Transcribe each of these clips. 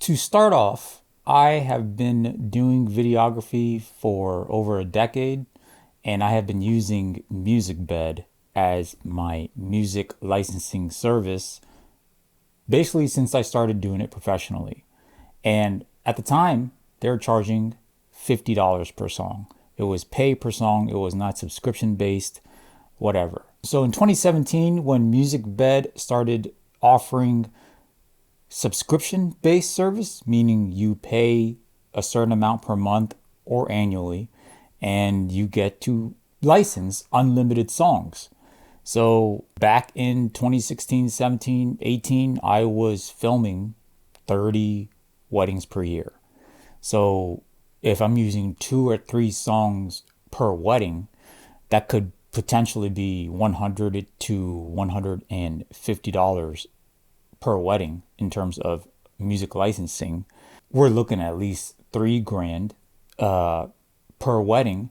To start off, I have been doing videography for over a decade, and I have been using MusicBed as my music licensing service basically since I started doing it professionally. And at the time, they were charging $50 per song. It was pay per song, it was not subscription based, whatever. So in 2017, when MusicBed started offering subscription based service, meaning you pay a certain amount per month or annually, and you get to license unlimited songs. So back in 2016, 17, 18, I was filming 30 weddings per year. So if I'm using 2 or 3 songs per wedding, that could potentially be $100 to $150 per wedding in terms of music licensing. We're looking at least $3,000 per wedding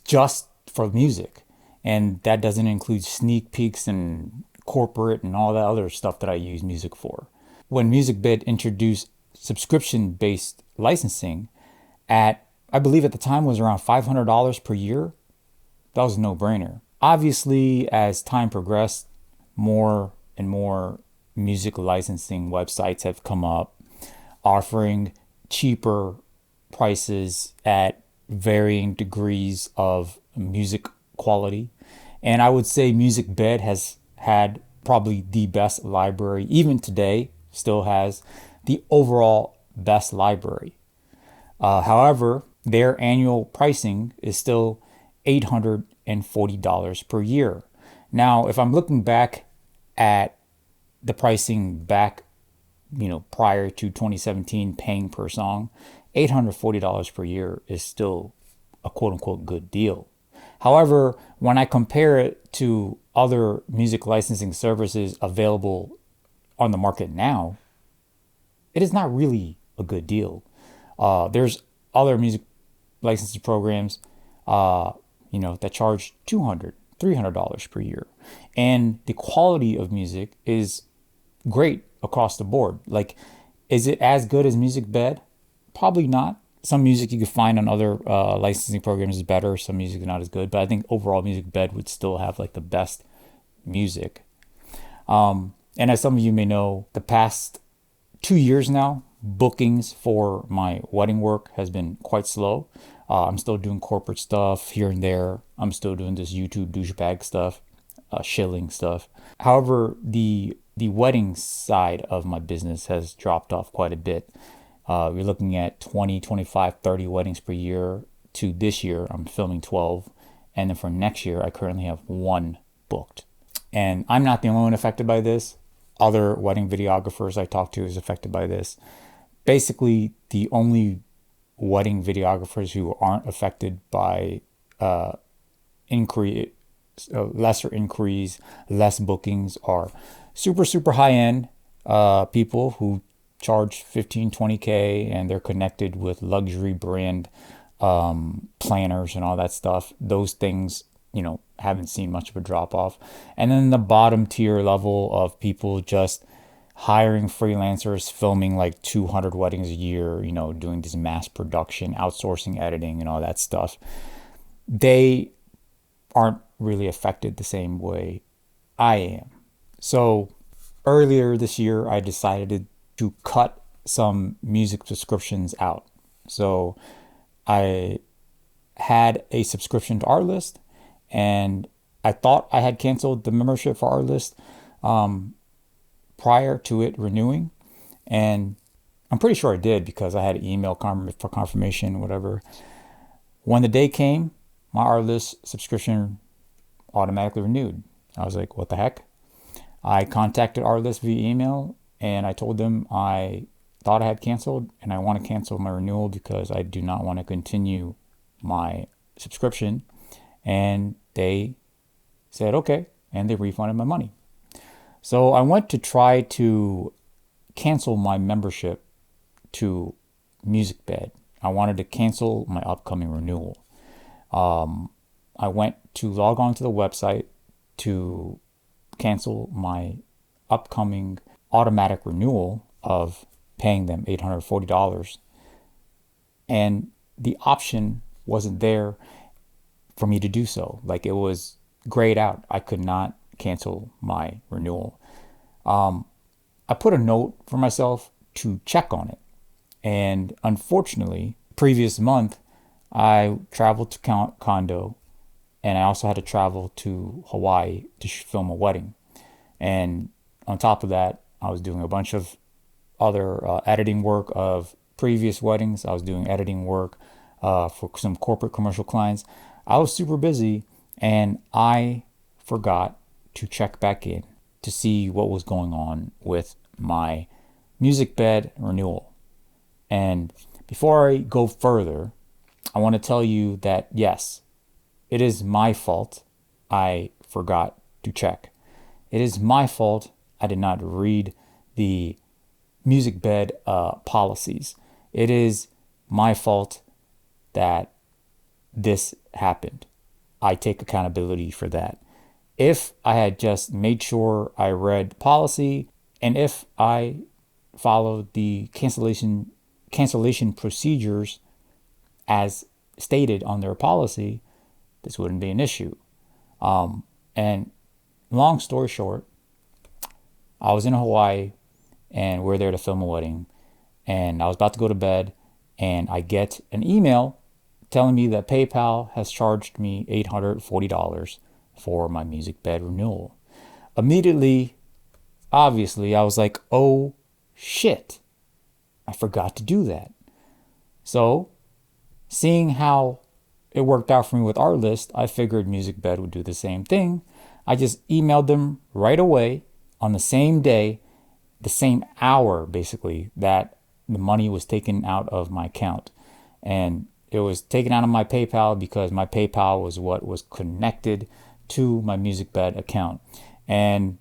just for music. And that doesn't include sneak peeks and corporate and all that other stuff that I use music for. When MusicBed introduced subscription-based licensing at, I believe at the time was around $500 per year, that was a no-brainer. Obviously, as time progressed, more and more music licensing websites have come up offering cheaper prices at varying degrees of music quality. And I would say MusicBed has had probably the best library, even today, still has the overall best library. However, their annual pricing is still $840 per year. Now, if I'm looking back at the pricing back, prior to 2017, paying per song, $840 per year is still a quote unquote good deal. However, when I compare it to other music licensing services available on the market now, it is not really a good deal. There's other music licensing programs, that charge $200, $300 per year. And the quality of music is great across the board. Like, is it as good as MusicBed? Probably not. Some music you can find on other licensing programs is better. Some music is not as good. But I think overall MusicBed would still have like the best music. And as some of you may know, the past 2 years now, bookings for my wedding work has been quite slow. I'm still doing corporate stuff here and there. I'm still doing this YouTube douchebag stuff, shilling stuff. However, the wedding side of my business has dropped off quite a bit. We're looking at 20, 25, 30 weddings per year. To this year, I'm filming 12. And then for next year, I currently have 1 booked. And I'm not the only one affected by this. Other wedding videographers I talk to is affected by this. Basically, the only wedding videographers who aren't affected by lesser inquiries, less bookings are super high end people who charge 15, 20K and they're connected with luxury brand planners and all that stuff. Those things, haven't seen much of a drop off. And then the bottom tier level of people just hiring freelancers, filming like 200 weddings a year, doing this mass production, outsourcing editing and all that stuff. They aren't really affected the same way I am. So earlier this year, I decided to cut some music subscriptions out. So I had a subscription to Artlist, and I thought I had canceled the membership for Artlist prior to it renewing. And I'm pretty sure I did because I had an email for confirmation, whatever. When the day came, my Artlist subscription automatically renewed. I was like, what the heck? I contacted Artlist via email and I told them I thought I had canceled and I want to cancel my renewal because I do not want to continue my subscription. And they said, okay. And they refunded my money. So I went to try to cancel my membership to MusicBed. I wanted to cancel my upcoming renewal. I went to log on to the website to cancel my upcoming automatic renewal of paying them $840. And the option wasn't there for me to do so. Like, it was grayed out. I could not cancel my renewal. I put a note for myself to check on it. And unfortunately, previous month, I traveled to Condo, and I also had to travel to Hawaii to film a wedding. And on top of that, I was doing a bunch of other editing work of previous weddings. I was doing editing work for some corporate commercial clients. I was super busy, and I forgot to check back in to see what was going on with my MusicBed renewal. And before I go further, I want to tell you that yes, it is my fault I forgot to check. It is my fault I did not read the MusicBed policies. It is my fault that this happened. I take accountability for that. If I had just made sure I read policy, and if I followed the cancellation procedures as stated on their policy, this wouldn't be an issue. And long story short, I was in Hawaii, and we're there to film a wedding, and I was about to go to bed, and I get an email telling me that PayPal has charged me $840 for my MusicBed renewal. Immediately, obviously, I was like, oh shit, I forgot to do that. So, seeing how it worked out for me with Artlist, I figured MusicBed would do the same thing. I just emailed them right away on the same day, the same hour, basically, that the money was taken out of my account. And it was taken out of my PayPal because my PayPal was what was connected to my MusicBed account. And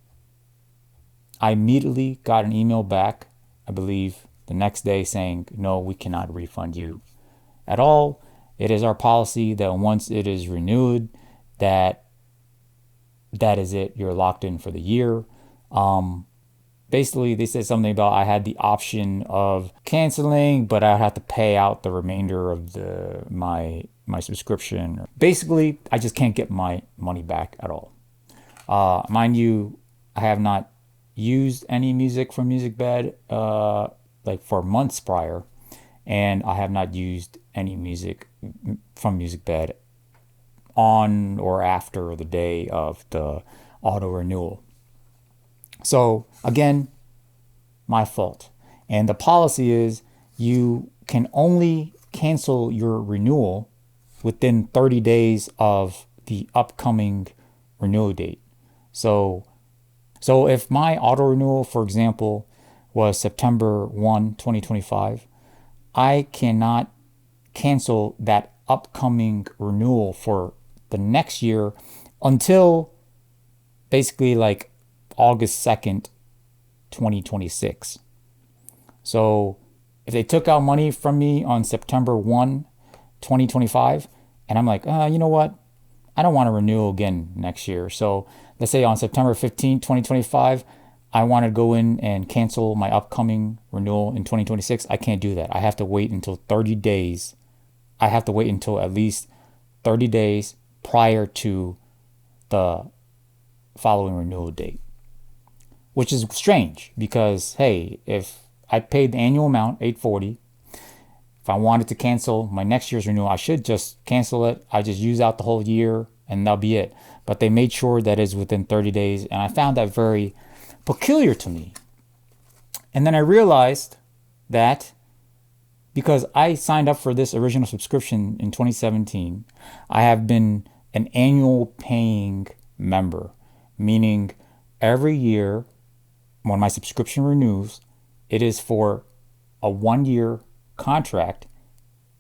I immediately got an email back, I believe, the next day saying, no, we cannot refund you at all. It is our policy that once it is renewed, that is it. You're locked in for the year. Basically, they said something about I had the option of canceling, but I'd have to pay out the remainder of my subscription. Basically, I just can't get my money back at all. Mind you, I have not used any music from MusicBed like for months prior, and I have not used any music from MusicBed on or after the day of the auto renewal. So again, my fault. And the policy is you can only cancel your renewal within 30 days of the upcoming renewal date. So if my auto renewal, for example, was September 1, 2025, I cannot cancel that upcoming renewal for the next year until basically like August 2nd, 2026. So if they took out money from me on September 1, 2025, and I'm like, you know what? I don't want to renew again next year. So let's say on September 15, 2025, I want to go in and cancel my upcoming renewal in 2026. I can't do that. I have to wait until 30 days. I have to wait until at least 30 days prior to the following renewal date. Which is strange because, hey, if I paid the annual amount, $840, if I wanted to cancel my next year's renewal, I should just cancel it. I just use out the whole year and that'll be it. But they made sure that it's within 30 days. And I found that very peculiar to me. And then I realized that because I signed up for this original subscription in 2017, I have been an annual paying member, meaning every year when my subscription renews, it is for a 1-year contract,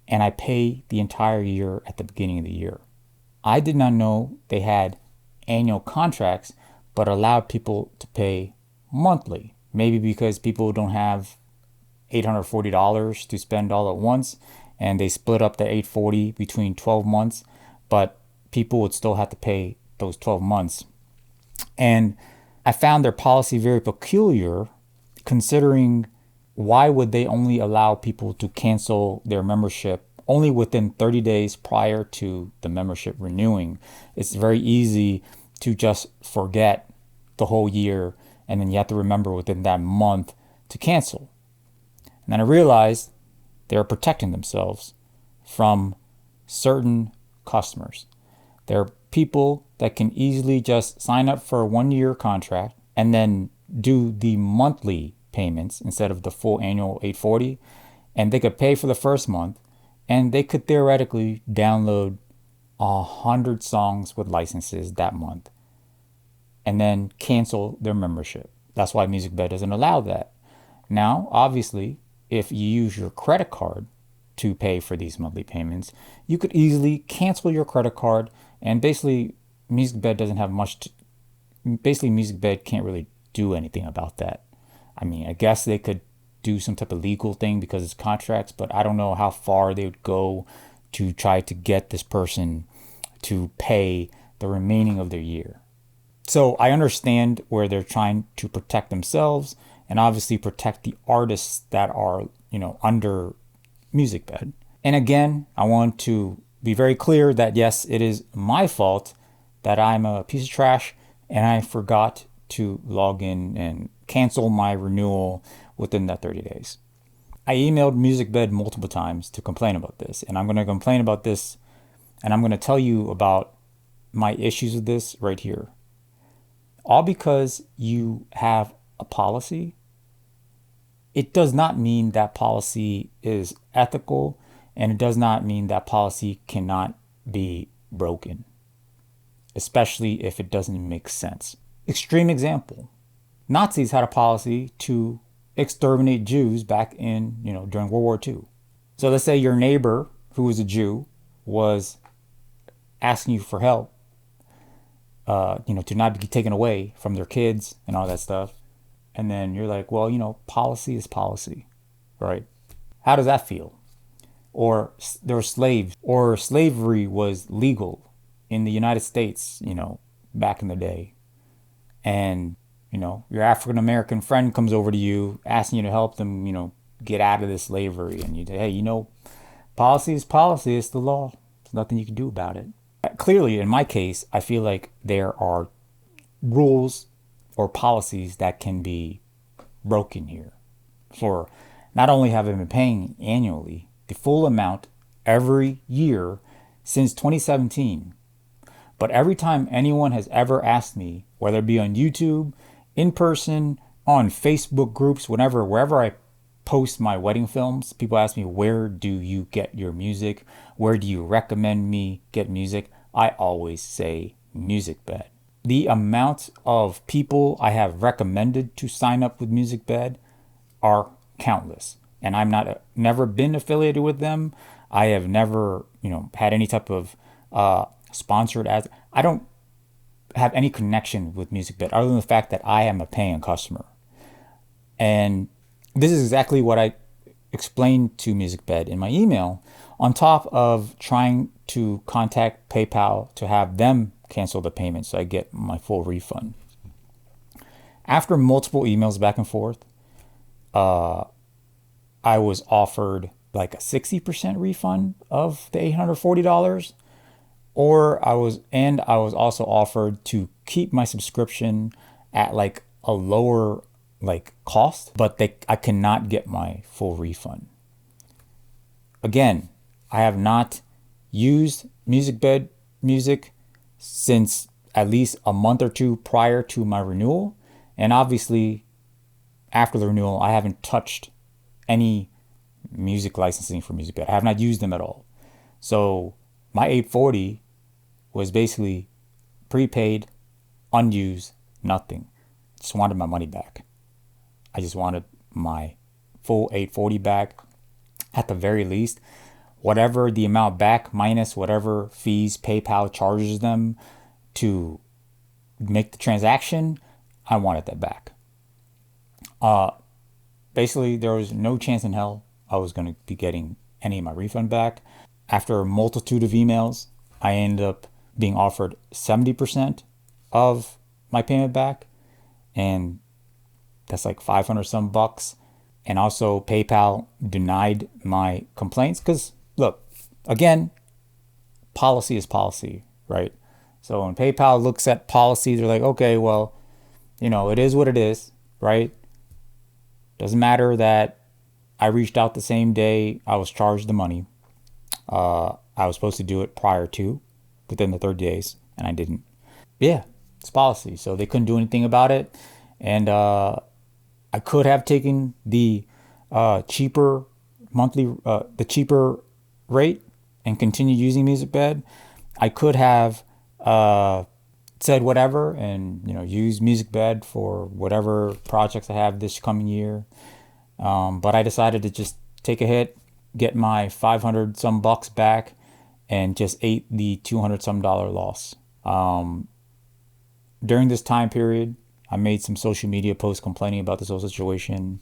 and I pay the entire year at the beginning of the year. I did not know they had annual contracts, but allowed people to pay monthly. Maybe because people don't have $840 to spend all at once, and they split up the $840 between 12 months, but people would still have to pay those 12 months. And I found their policy very peculiar, considering why would they only allow people to cancel their membership only within 30 days prior to the membership renewing? It's very easy to just forget the whole year, and then you have to remember within that month to cancel. And then I realized they're protecting themselves from certain customers. There are people that can easily just sign up for a 1-year contract and then do the monthly payments instead of the full annual $840, and they could pay for the first month, and they could theoretically download 100 songs with licenses that month and then cancel their membership. That's why MusicBed doesn't allow that. Now, obviously, if you use your credit card to pay for these monthly payments, you could easily cancel your credit card, and basically MusicBed doesn't have much to, basically MusicBed can't really do anything about that. I mean, I guess they could do some type of legal thing because it's contracts, but I don't know how far they would go to try to get this person to pay the remaining of their year. So I understand where they're trying to protect themselves and obviously protect the artists that are, under MusicBed. And again, I want to be very clear that yes, it is my fault that I'm a piece of trash and I forgot to log in and cancel my renewal within that 30 days. I emailed MusicBed multiple times to complain about this, and I'm going to complain about this, and I'm going to tell you about my issues with this right here. All because you have a policy, it does not mean that policy is ethical, and it does not mean that policy cannot be broken, especially if it doesn't make sense. Extreme example. Nazis had a policy to exterminate Jews back in, during World War II. So let's say your neighbor, who was a Jew, was asking you for help, to not be taken away from their kids and all that stuff. And then you're like, well, policy is policy, right? How does that feel? Or there were slaves, or slavery was legal in the United States, back in the day. And, your African American friend comes over to you asking you to help them, get out of this slavery. And you say, hey, policy is policy. It's the law. There's nothing you can do about it. Clearly, in my case, I feel like there are rules or policies that can be broken here. For not only have I been paying annually the full amount every year since 2017, but every time anyone has ever asked me, whether it be on YouTube, in person, on Facebook groups, wherever I post my wedding films, people ask me, where do you get your music? Where do you recommend me get music? I always say MusicBed. The amount of people I have recommended to sign up with MusicBed are countless. And I'm never been affiliated with them. I have never, had any type of sponsored ads. I don't have any connection with MusicBed other than the fact that I am a paying customer. And this is exactly what I explained to MusicBed in my email, on top of trying to contact PayPal to have them cancel the payment so I get my full refund. After multiple emails back and forth, I was offered like a 60% refund of the $840, or I was also offered to keep my subscription at like a lower cost, but I cannot get my full refund. Again, I have not used MusicBed music since at least a month or two prior to my renewal, and obviously after the renewal I haven't touched any music licensing for MusicBed. I have not used them at all. So my $840 was basically prepaid, unused, nothing. Just wanted my money back. I just wanted my full $840 back, at the very least. Whatever the amount back minus whatever fees PayPal charges them to make the transaction, I wanted that back. Basically, there was no chance in hell I was going to be getting any of my refund back. After a multitude of emails, I ended up being offered 70% of my payment back, and that's like 500 some bucks. And also PayPal denied my complaints because, look, again, policy is policy, right? So when PayPal looks at policy, they're like, okay, well, it is what it is, right? Doesn't matter that I reached out the same day I was charged the money. I was supposed to do it prior to, within the 30 days, and I didn't. Yeah, it's policy. So they couldn't do anything about it. And I could have taken the cheaper the cheaper rate and continued using MusicBed. I could have said whatever and use MusicBed for whatever projects I have this coming year. But I decided to just take a hit, get my 500 some bucks back, and just ate the 200 some dollar loss. During this time period, I made some social media posts complaining about this whole situation,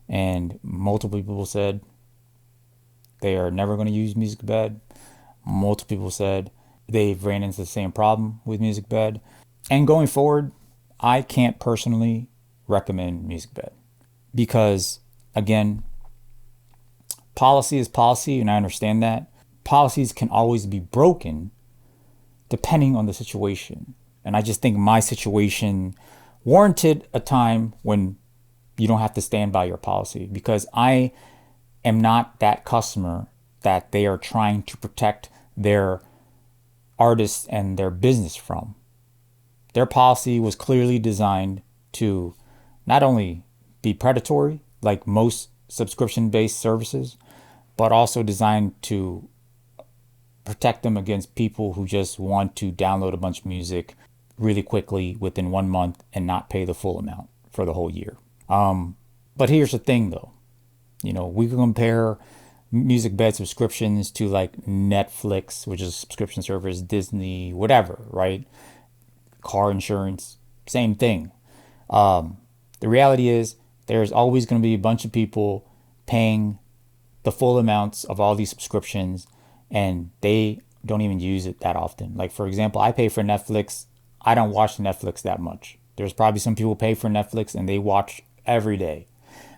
and multiple people said they are never going to use MusicBed. Multiple people said they've ran into the same problem with MusicBed. And going forward, I can't personally recommend MusicBed because, again, policy is policy, and I understand that. Policies can always be broken depending on the situation. And I just think my situation warranted a time when you don't have to stand by your policy, because I am not that customer that they are trying to protect their artists and their business from. Their policy was clearly designed to not only be predatory, like most subscription-based services, but also designed to protect them against people who just want to download a bunch of music really quickly within 1 month and not pay the full amount for the whole year. But here's the thing though, we can compare MusicBed subscriptions to like Netflix, which is a subscription service, Disney, whatever, right? Car insurance, same thing. The reality is there's always going to be a bunch of people paying the full amounts of all these subscriptions, and they don't even use it that often. Like, for example, I pay for Netflix. I don't watch Netflix that much. There's probably some people who pay for Netflix and they watch every day.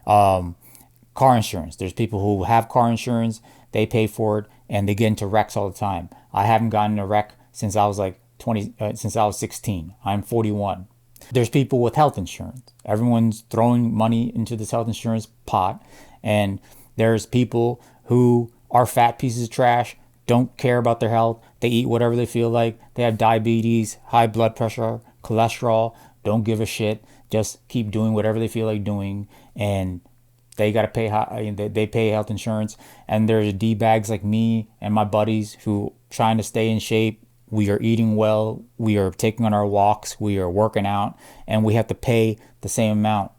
Car insurance. There's people who have car insurance, they pay for it, and they get into wrecks all the time. I haven't gotten in a wreck since I was like 20, since I was 16. I'm 41. There's people with health insurance. Everyone's throwing money into this health insurance pot. And there's people who are fat pieces of trash, don't care about their health. They eat whatever they feel like. They have diabetes, high blood pressure, cholesterol, don't give a shit. Just keep doing whatever they feel like doing. And they got to pay, they pay health insurance. And there's D-bags like me and my buddies who trying to stay in shape. We are eating well. We are taking on our walks. We are working out, and we have to pay the same amount,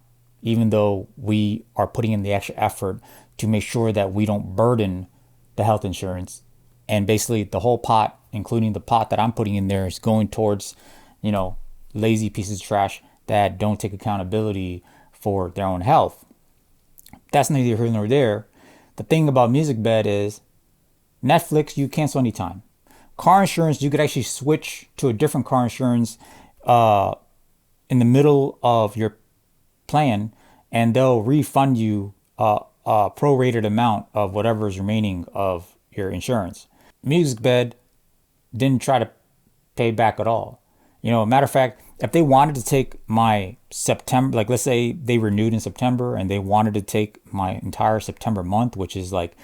even though we are putting in the extra effort to make sure that we don't burden the health insurance. And basically the whole pot, including the pot that I'm putting in there, is going towards, lazy pieces of trash that don't take accountability for their own health. That's neither here nor there. The thing about MusicBed is Netflix, you cancel anytime. Car insurance, you could actually switch to a different car insurance in the middle of your plan, and they'll refund you a prorated amount of whatever is remaining of your insurance. MusicBed didn't try to pay back at all. Matter of fact, if they wanted to take my September, like let's say they renewed in September and they wanted to take my entire September month, which is like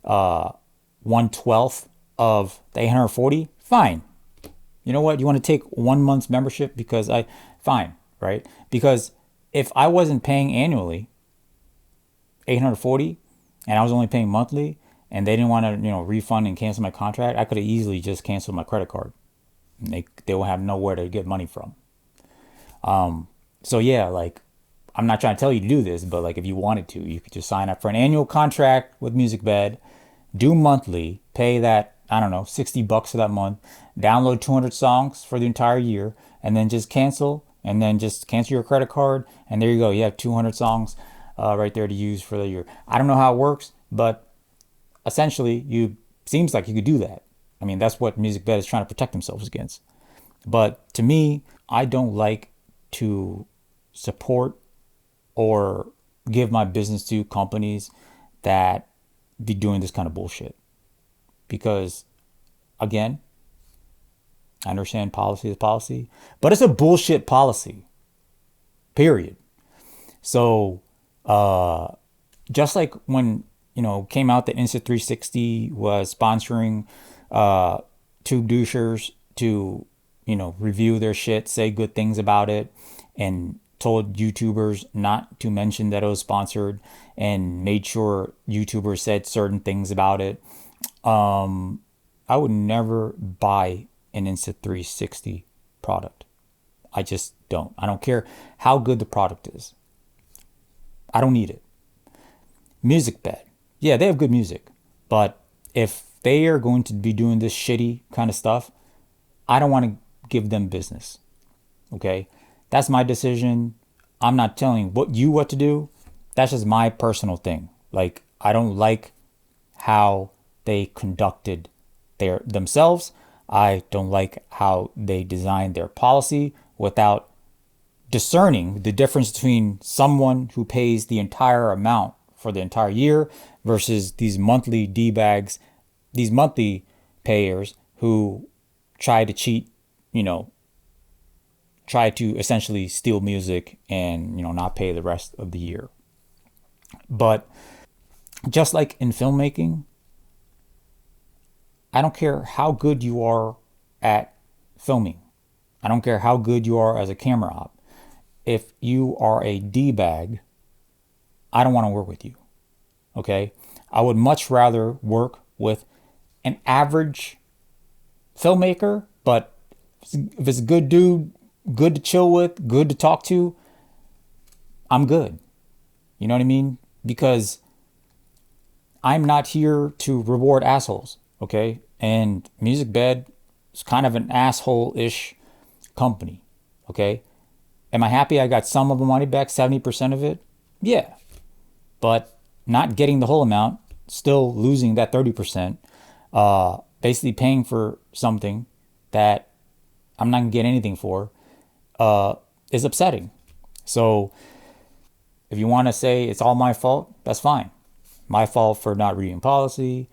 1/12 of the 840, fine. You know what? You want to take 1 month's membership fine, right? Because if I wasn't paying annually 840 and I was only paying monthly, and they didn't want to, refund and cancel my contract, I could have easily just canceled my credit card. And they will have nowhere to get money from. So yeah, like, I'm not trying to tell you to do this, but like if you wanted to, you could just sign up for an annual contract with MusicBed, do monthly, pay that, I don't know, $60 for that month, download 200 songs for the entire year, and then just cancel your credit card, and there you go. You have 200 songs right there to use for the year. I don't know how it works, but essentially, seems like you could do that. I mean, that's what MusicBed is trying to protect themselves against. But to me, I don't like to support or give my business to companies that be doing this kind of bullshit. Because again, I understand policy is policy, but it's a bullshit policy. Period. So just like when came out that Insta360 was sponsoring tube douchers to review their shit, say good things about it, and told YouTubers not to mention that it was sponsored, and made sure YouTubers said certain things about it. I would never buy an Insta360 product. I just don't. I don't care how good the product is. I don't need it. MusicBed. Yeah, they have good music. But if they are going to be doing this shitty kind of stuff, I don't want to give them business. Okay? That's my decision. I'm not telling you what to do. That's just my personal thing. Like, I don't like how they conducted themselves. I don't like how they designed their policy without discerning the difference between someone who pays the entire amount for the entire year versus these monthly D-bags, these monthly payers who try to cheat, try to essentially steal music and, not pay the rest of the year. But just like in filmmaking, I don't care how good you are at filming. I don't care how good you are as a camera op. If you are a D-bag, I don't want to work with you. Okay? I would much rather work with an average filmmaker, but if it's a good dude, good to chill with, good to talk to, I'm good. You know what I mean? Because I'm not here to reward assholes. Okay? And MusicBed is kind of an asshole-ish company. Okay? Am I happy I got some of the money back, 70% of it? Yeah. But not getting the whole amount, still losing that 30%, basically paying for something that I'm not going to get anything for, is upsetting. So if you want to say it's all my fault, that's fine. My fault for not reading policy.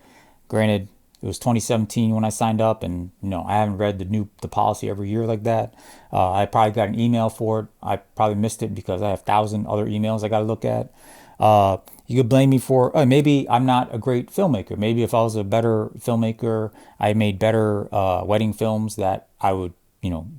Granted, it was 2017 when I signed up, and I haven't read the policy every year like that. I probably got an email for it. I probably missed it because I have 1,000 other emails I got to look at. You could blame me for maybe I'm not a great filmmaker. Maybe if I was a better filmmaker, I made better wedding films that I would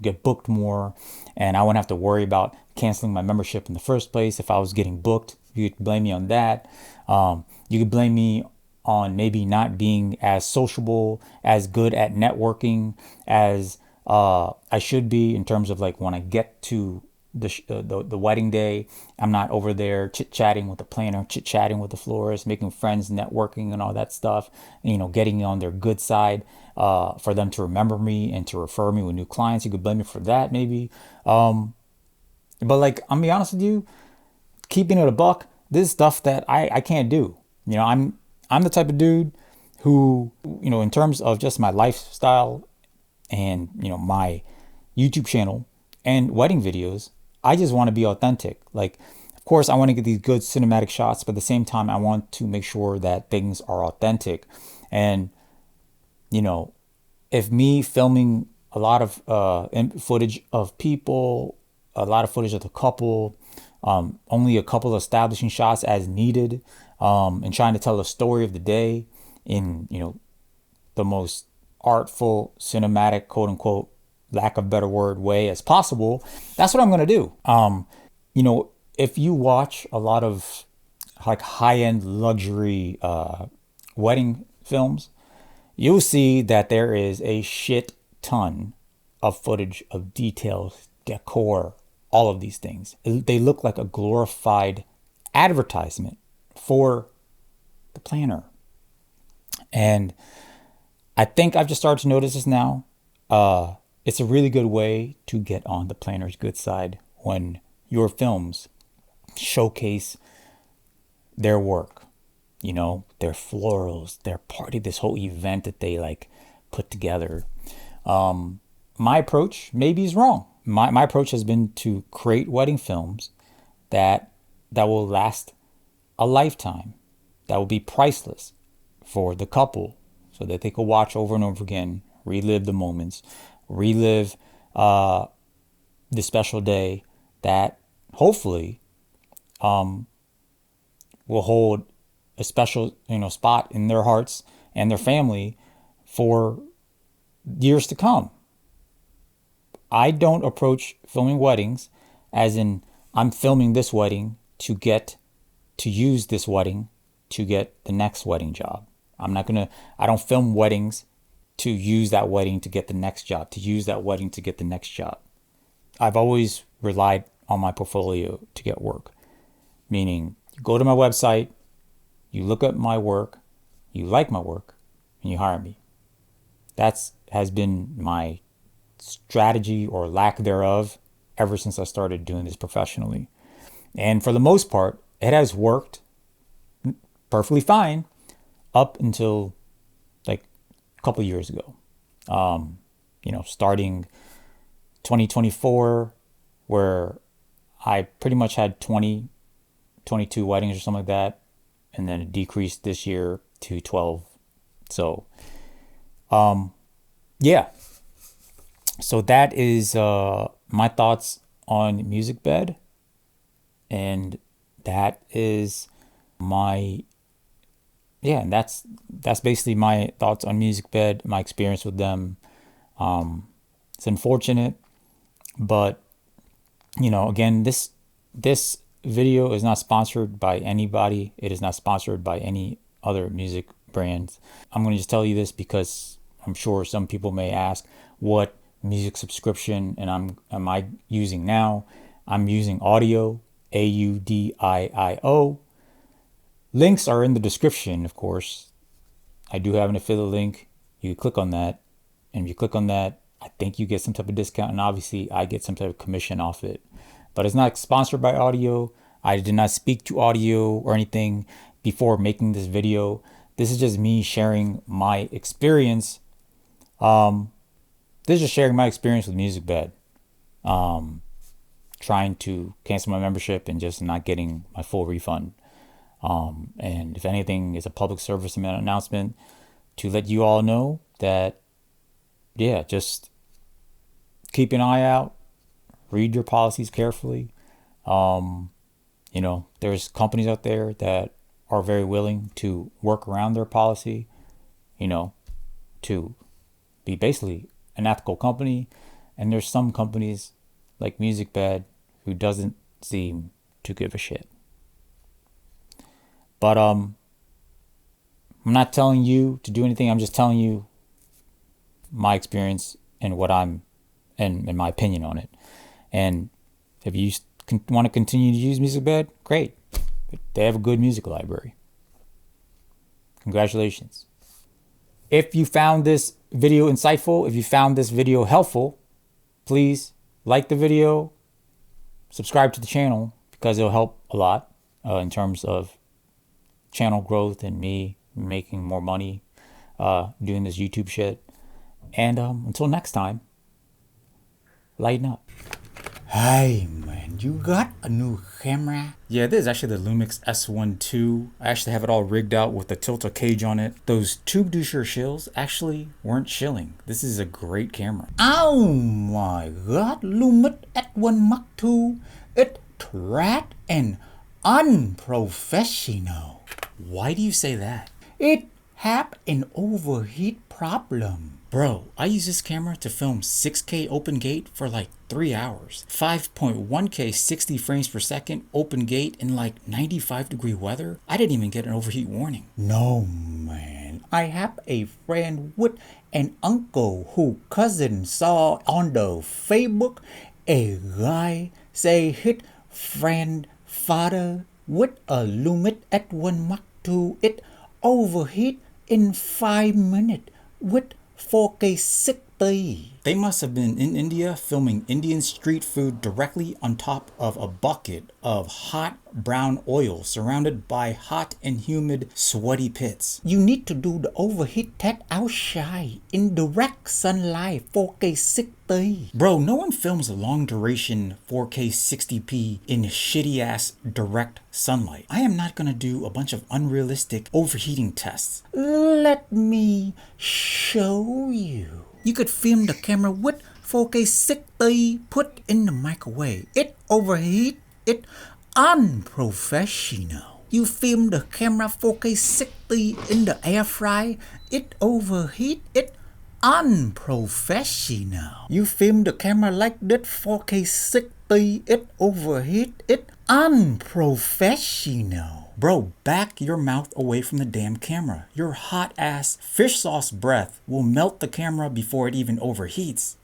get booked more, and I wouldn't have to worry about canceling my membership in the first place. If I was getting booked, you could blame me on that. You could blame me on maybe not being as sociable, as good at networking as I should be, in terms of like when I get to the wedding day, I'm not over there chit-chatting with the planner, chit-chatting with the florist, making friends, networking and all that stuff, getting on their good side for them to remember me and to refer me with new clients. You could blame me for that maybe. But like, I'm gonna be honest with you, keeping it a buck, this is stuff that I can't do. I'm the type of dude who, in terms of just my lifestyle and, my YouTube channel and wedding videos, I just want to be authentic. Like, of course, I want to get these good cinematic shots, but at the same time, I want to make sure that things are authentic. And, if me filming a lot of footage of people, a lot of footage of the couple, only a couple of establishing shots as needed, and trying to tell the story of the day in, the most artful, cinematic, quote unquote, lack of a better word, way as possible, that's what I'm going to do. If you watch a lot of like high-end luxury wedding films, you'll see that there is a shit ton of footage of details, decor, all of these things. They look like a glorified advertisement for the planner. And I think I've just started to notice this now. It's a really good way to get on the planner's good side when your films showcase their work, their florals, their party, this whole event that they like put together. My approach maybe is wrong. My approach has been to create wedding films that will last a lifetime that will be priceless for the couple so that they could watch over and over again, relive the moments, relive the special day that hopefully will hold a special, spot in their hearts and their family for years to come. I don't approach filming weddings as in I'm filming this wedding to use this wedding to get the next wedding job. I don't film weddings to use that wedding to get the next job, to use that wedding to get the next job. I've always relied on my portfolio to get work, meaning you go to my website, you look at my work, you like my work, and you hire me. That's has been my strategy or lack thereof ever since I started doing this professionally. And for the most part, it has worked perfectly fine up until like a couple years ago. Starting 2024, where I pretty much had 22 weddings or something like that. And then it decreased this year to 12. So, yeah. So that is my thoughts on MusicBed. And that is and that's basically my thoughts on MusicBed, my experience with them. It's unfortunate, but again, this video is not sponsored by anybody. It is not sponsored by any other music brands. I'm going to just tell you this because I'm sure some people may ask what music subscription am I using now. I'm using Audio, AUDIIO. Links are in the description, of course. I do have an affiliate link. You click on that, and if you click on that, I think you get some type of discount, and obviously I get some type of commission off it. But it's not sponsored by Audio. I did not speak to Audio or anything before making this video. This is just me sharing my experience. This is just sharing my experience with MusicBed. Trying to cancel my membership and just not getting my full refund. And if anything, is a public service announcement to let you all know that, just keep an eye out, read your policies carefully. There's companies out there that are very willing to work around their policy, to be basically an ethical company. And there's some companies like MusicBed who doesn't seem to give a shit. But I'm not telling you to do anything. I'm just telling you my experience and what and my opinion on it. And if you want to continue to use MusicBed, great. They have a good music library. Congratulations. If you found this video insightful, if you found this video helpful, please like the video, subscribe to the channel because it'll help a lot in terms of channel growth and me making more money doing this YouTube shit. And until next time, lighten up. Hey man, you got a new camera? Yeah, this is actually the Lumix S1II. I actually have it all rigged out with the tilter cage on it. Those tube doucher shills actually weren't shilling. This is a great camera. Oh my god, Lumix S1II. It's trash and unprofessional. Why do you say that? It have an overheat problem. Bro, I use this camera to film 6K open gate for like 3 hours. 5.1K 60 frames per second open gate in like 95-degree weather. I didn't even get an overheat warning. No man, I have a friend with an uncle who cousin saw on the Facebook a guy say his friend father with a Lumix S1II it overheat in 5 minutes with 4K 6 60. They must have been in India filming Indian street food directly on top of a bucket of hot brown oil surrounded by hot and humid sweaty pits. You need to do the overheat test outside in direct sunlight 4K 60. Bro, no one films a long duration 4K 60p in shitty ass direct sunlight. I am not gonna do a bunch of unrealistic overheating tests. Let me show you. You could film the camera with 4K 60, put in the microwave. It overheat, it unprofessional. You film the camera 4K 60 in the air fryer, it overheat, it unprofessional. You film the camera like that 4K 60, it overheat, it unprofessional. Bro, back your mouth away from the damn camera. Your hot ass fish sauce breath will melt the camera before it even overheats.